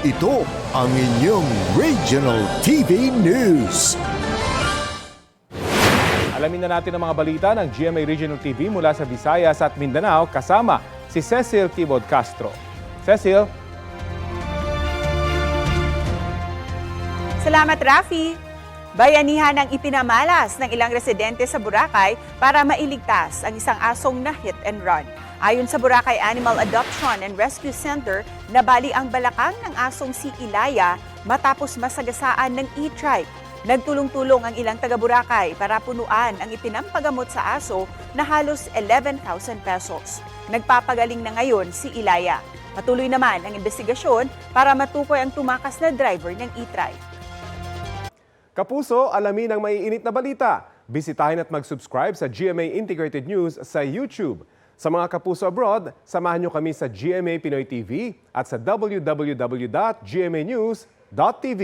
Ito ang inyong Regional TV News. Alamin na natin ang mga balita ng GMA Regional TV mula sa Visayas at Mindanao kasama si Cecil Kibod Castro. Cecil? Salamat, Rafi. Bayanihan ang ipinamalas ng ilang residente sa Boracay para mailigtas ang isang asong na hit and run. Ayon sa Boracay Animal Adoption and Rescue Center, nabali ang balakang ng asong si Ilaya matapos masagasaan ng e-trike. Nagtulong-tulong ang ilang taga-Boracay para punuan ang ipinampagamot sa aso na halos 11,000 pesos. Nagpapagaling na ngayon si Ilaya. Patuloy naman ang investigasyon para matukoy ang tumakas na driver ng e-trike. Kapuso, alamin ang maiinit na balita. Bisitahin at mag-subscribe sa GMA Integrated News sa YouTube. Sa mga kapuso abroad, samahan nyo kami sa GMA Pinoy TV at sa www.gmanews.tv.